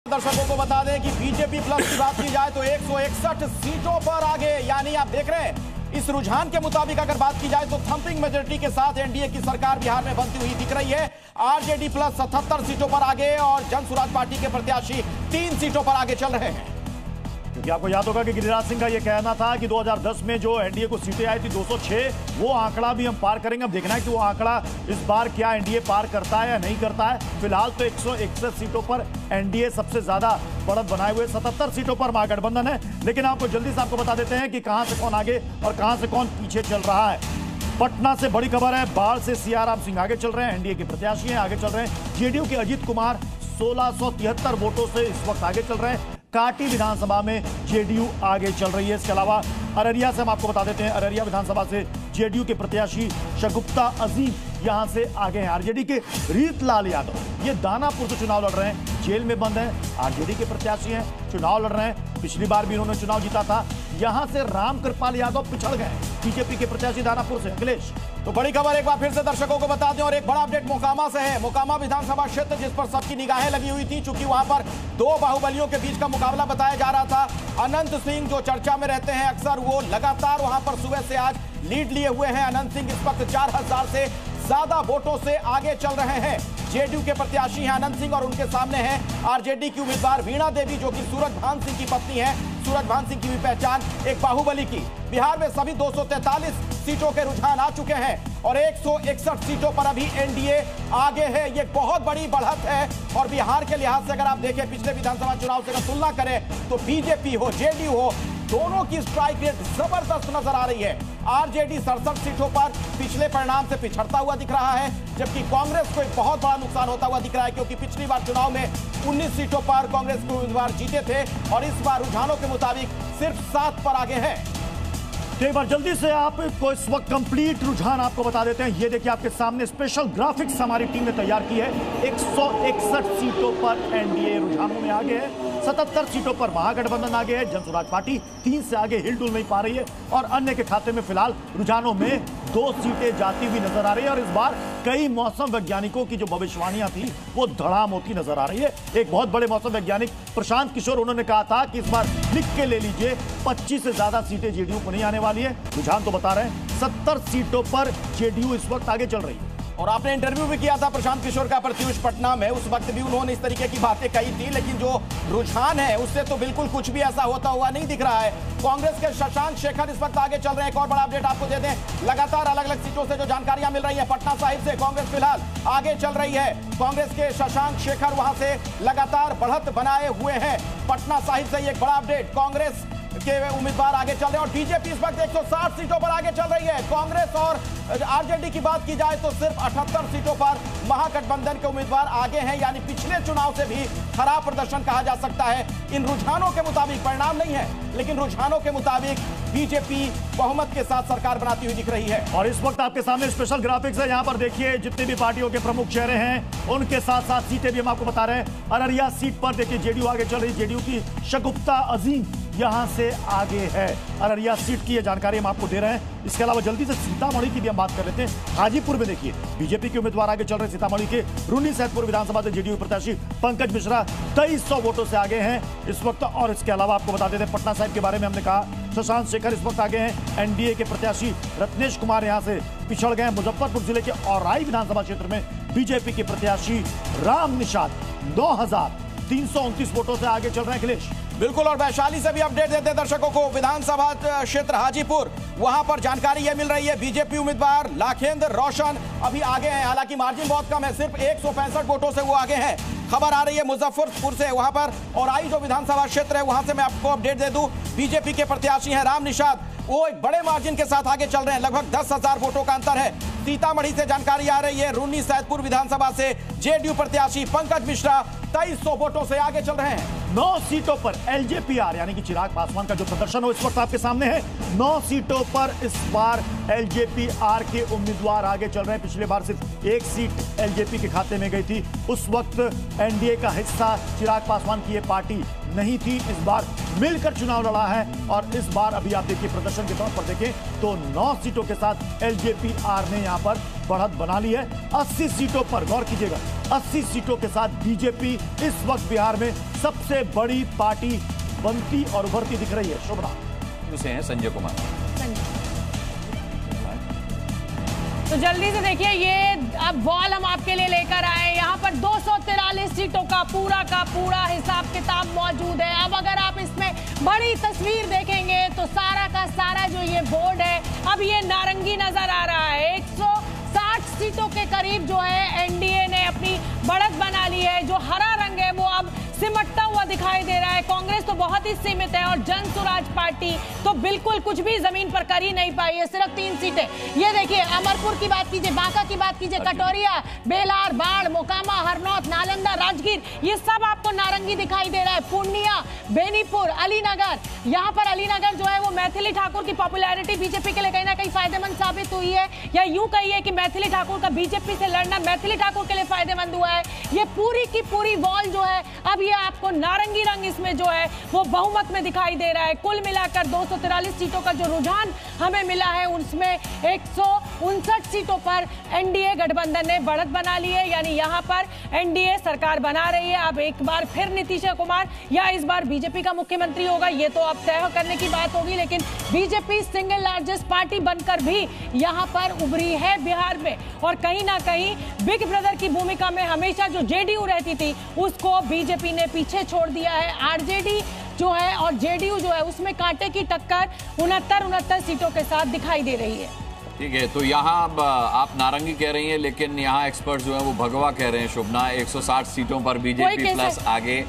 दर्शकों को बता दें कि बीजेपी प्लस की बात की जाए तो 161 सीटों पर आगे, यानी आप देख रहे हैं इस रुझान के मुताबिक अगर बात की जाए तो थंपिंग मेजोरिटी के साथ एनडीए की सरकार बिहार में बनती हुई दिख रही है। आरजेडी प्लस 77 सीटों पर आगे और जन स्वराज पार्टी के प्रत्याशी 3 सीटों पर आगे चल रहे हैं। क्योंकि आपको याद होगा कि गिरिराज सिंह का यह कहना था कि 2010 में जो एनडीए को सीटें आई थी 206, वो आंकड़ा भी हम पार करेंगे। अब देखना है कि वो आंकड़ा इस बार क्या एनडीए पार करता है या नहीं करता है। फिलहाल तो 161 सीटों पर एनडीए सबसे ज्यादा बढ़त बनाए हुए 77 सीटों पर महागठबंधन है। लेकिन आपको जल्दी से आपको बता देते हैं कि कहां से कौन आगे और कहां से कौन पीछे चल रहा है। पटना से बड़ी खबर है, बाढ़ से सियाराम सिंह आगे चल रहे हैं, एनडीए के प्रत्याशी हैं, आगे चल रहे हैं। जेडीयू के अजीत कुमार 1673 वोटों से इस वक्त आगे चल रहे हैं। काटी विधानसभा में जेडीयू आगे चल रही है। इसके अलावा अररिया से हम आपको बता देते हैं, अररिया विधानसभा से जेडीयू के प्रत्याशी शगुफ्ता अजीम यहां से आगे हैं। आरजेडी के रीतलाल यादव ये दानापुर से चुनाव लड़ रहे हैं, जेल में बंद हैं, आरजेडी के प्रत्याशी हैं, चुनाव लड़ रहे हैं। पिछली बार भी इन्होंने चुनाव जीता था। यहां से रामकृपाल यादव पिछड़ गए, बीजेपी के प्रत्याशी दानापुर से अखिलेश। तो बड़ी खबर एक बार फिर से दर्शकों को बता दें और एक बड़ा अपडेट मोकामा से है। मोकामा विधानसभा क्षेत्र जिस पर सबकी निगाहें लगी हुई थी, चूंकि वहां पर 2 बाहुबलियों के बीच का मुकाबला बताया जा रहा था। अनंत सिंह जो चर्चा में रहते हैं अक्सर, वो लगातार वहां पर सुबह से आज लीड लिए हुए हैं। अनंत सिंह इस वक्त 4000 से ज्यादा वोटों से आगे चल रहे हैं। जेडीयू के प्रत्याशी हैं अनंत सिंह और उनके सामने हैं आरजेडी की उम्मीदवार वीणा देवी, जो कि सूरजभान सिंह की पत्नी है। सूरजभान सिंह की भी पहचान एक बाहुबली की। बिहार में सभी 243 सीटों के रुझान आ चुके हैं और 161 सीटों पर अभी एनडीए आगे है। ये बहुत बड़ी बढ़त है और बिहार के लिहाज से अगर आप देखें पिछले विधानसभा चुनाव से अगर तुलना करें तो बीजेपी हो जेडीयू हो, दोनों की स्ट्राइक रेट जबरदस्त नजर आ रही है। आरजेडी 67 सीटों पर पिछले परिणाम से पिछड़ता हुआ दिख रहा है, जबकि कांग्रेस को एक बहुत बड़ा नुकसान होता हुआ दिख रहा है, क्योंकि पिछली बार चुनाव में 19 सीटों पर कांग्रेस के उम्मीदवार जीते थे और इस बार रुझानों के मुताबिक सिर्फ 7 पर आगे है। एक बार जल्दी से आपको इस वक्त कंप्लीट रुझान आपको बता देते हैं। ये देखिए आपके सामने स्पेशल ग्राफिक्स हमारी टीम ने तैयार की है। 161 सीटों पर एनडीए रुझानों में आगे है, 77 सीटों पर महागठबंधन आगे है, जन स्वराज पार्टी 3 से आगे हिलडुल नहीं पा रही है और अन्य के खाते में फिलहाल रुझानों में 2 सीटें जाती हुई नजर आ रही है। और इस बार कई मौसम वैज्ञानिकों की जो भविष्यवाणियां थी वो धड़ाम होती नजर आ रही है। एक बहुत बड़े मौसम वैज्ञानिक प्रशांत किशोर, उन्होंने कहा था कि इस बार लिख के ले लीजिए 25 से ज्यादा सीटें जेडीयू को नहीं आने वाली है। रुझान तो बता रहे हैं 70 सीटों पर जेडीयू इस वक्त आगे चल रही है। और आपने इंटरव्यू भी किया था प्रशांत किशोर का प्रत्युष पटना में, उस वक्त भी उन्होंने इस तरीके की बातें कही थी, लेकिन जो रुझान है उससे तो बिल्कुल कुछ भी ऐसा होता हुआ नहीं दिख रहा है। कांग्रेस के शशांक शेखर इस वक्त आगे चल रहे हैं। एक और बड़ा अपडेट आपको दे दें, लगातार अलग अलग सीटों से जो जानकारियां मिल रही है, पटना साहिब से कांग्रेस फिलहाल आगे चल रही है। कांग्रेस के शशांक शेखर वहां से लगातार बढ़त बनाए हुए हैं। पटना साहिब से एक बड़ा अपडेट, कांग्रेस के उम्मीदवार आगे चल रहे हैं और बीजेपी इस वक्त 160 सीटों पर आगे चल रही है। कांग्रेस और आरजेडी की बात की जाए तो सिर्फ 78 सीटों पर महागठबंधन के उम्मीदवार आगे हैं, यानी पिछले चुनाव से भी खराब प्रदर्शन कहा जा सकता है। इन रुझानों के मुताबिक, परिणाम नहीं है लेकिन रुझानों के मुताबिक बीजेपी बहुमत के साथ सरकार बनाती हुई दिख रही है। और इस वक्त आपके सामने स्पेशल ग्राफिक्स है, यहां पर देखिए जितने भी पार्टियों के प्रमुख चेहरे हैं उनके साथ साथ सीटें भी हम आपको बता रहे हैं। अररिया सीट पर देखिए जेडीयू आगे चल रही, जेडीयू की शगुफ्ता अजीम यहां से आगे है। अररिया सीट की ये जानकारी हम आपको दे रहे हैं। इसके अलावा जल्दी से सीतामढ़ी की भी हम बात कर लेते हैं। हाजीपुर में देखिए बीजेपी के उम्मीदवार आगे चल रहे हैं। सीतामढ़ी के रून्नी सैदपुर विधानसभा से जेडीयू प्रत्याशी पंकज मिश्रा 2300 वोटों से आगे हैं इस वक्त। और इसके अलावा आपको बता देते हैं पटना साहिब के बारे में हमने कहा, शशांक शेखर इस वक्त आगे हैं। एनडीए के प्रत्याशी रत्नेश कुमार यहां से पिछड़ गए। मुजफ्फरपुर जिले के औराई विधानसभा क्षेत्र में बीजेपी के प्रत्याशी राम निषाद 9329 वोटों से आगे चल रहे हैं। अखिलेश बिल्कुल, और वैशाली से भी अपडेट देते हैं दर्शकों को। विधानसभा क्षेत्र हाजीपुर, वहां पर जानकारी यह मिल रही है बीजेपी उम्मीदवार लाखेंद्र रोशन अभी आगे हैं, हालांकि मार्जिन बहुत कम है, सिर्फ 165 वोटों से वो आगे हैं। खबर आ रही है मुजफ्फरपुर से, वहां पर और आई जो विधानसभा क्षेत्र है वहां से मैं आपको अपडेट दे दूं, बीजेपी के प्रत्याशी हैं राम निषाद, वो एक बड़े मार्जिन के साथ आगे चल रहे हैं, लगभग 10,000 वोटों का अंतर है। सीतामढ़ी से जानकारी आ रही है, रून्नी सैदपुर विधानसभा से जेडीयू प्रत्याशी पंकज मिश्रा 2300 वोटों से आगे चल रहे हैं। 9 सीटों पर एलजेपीआर यानी कि चिराग पासवान का जो प्रदर्शन हो इस वक्त आपके सामने है। 9 सीटों पर इस बार एलजेपीआर के उम्मीदवार आगे चल रहे हैं। पिछले बार सिर्फ 1 सीट एलजेपी के खाते में गई थी, उस वक्त एनडीए का हिस्सा चिराग पासवान की ये पार्टी नहीं थी। इस बार मिलकर चुनाव लड़ा है और इस बार अभी आप देखिए प्रदर्शन के तौर पर देखें तो 9 सीटों के साथ एलजेपीआर ने यहां पर बढ़त बना ली है 80 सीटों पर। गौर कीजिएगा, 80 सीटों के साथ बीजेपी इस वक्त बिहार में सबसे बड़ी पार्टी बनती और उभरती दिख रही है। शोभना से हैं संजय कुमार। तो जल्दी से देखिए, ये अब वॉल हम आपके लिए लेकर आए। यहाँ पर 243 सीटों का पूरा हिसाब किताब मौजूद है। अब अगर आप इसमें बड़ी तस्वीर देखेंगे तो सारा का सारा जो ये बोर्ड है अब ये नारंगी नजर आ रहा है। 160 सीटों के करीब जो है एनडीए ने अपनी बढ़त बना ली है। जो हरा रंग है वो अब सिमटता हुआ दिखाई दे रहा है। कांग्रेस तो बहुत ही सीमित है और जन स्वराज पार्टी तो बिल्कुल कुछ भी जमीन पर कर ही नहीं पाई है, सिर्फ 3 सीटें। ये देखिए, अमरपुर की बात कीजिए, बांका की बात कीजिए, कटोरिया, बेलार, बाढ़, मोकामा, हरनौत, नालंदा, राजगीर, ये सब आपको नारंगी दिखाई दे रहा है। पूर्णिया, बेनीपुर, अलीनगर, यहाँ पर अलीनगर जो है वो मैथिली ठाकुर की पॉपुलैरिटी बीजेपी के लिए कहीं ना कहीं फायदेमंद साबित हुई है, या यूं कहिए कि मैथिली ठाकुर का बीजेपी से लड़ना मैथिली ठाकुर के लिए फायदेमंद हुआ है। ये पूरी की पूरी वॉल जो है अब ये आपको नारंगी रंग इसमें जो है वो बहुमत में दिखाई दे रहा है। कुल मिलाकर 243 सीटों का जो रुझान हमें मिला है उसमें 159 सीटों पर एनडीए गठबंधन ने बढ़त बना ली है, यानी यहाँ पर एनडीए सरकार बना रही है। अब एक बार फिर नीतीश कुमार या इस बार बीजेपी का मुख्यमंत्री होगा ये तो अब तय करने की बात होगी, लेकिन बीजेपी सिंगल लार्जेस्ट पार्टी बनकर भी यहाँ पर उभरी है बिहार में। और कहीं ना कहीं बिग ब्रदर की भूमिका में हमेशा जो जेडीयू रहती थी उसको बीजेपी ने पीछे छोड़ दिया है। आरजेडी जो है और जेडीयू जो है उसमें कांटे की टक्कर 69 सीटों के साथ दिखाई दे रही है। ठीक है, तो यहाँ आप नारंगी कह रही हैं, लेकिन यहाँ एक्सपर्ट जो है वो भगवा कह रहे हैं। शोभना, 160 सीटों पर बीजेपी प्लस आगे।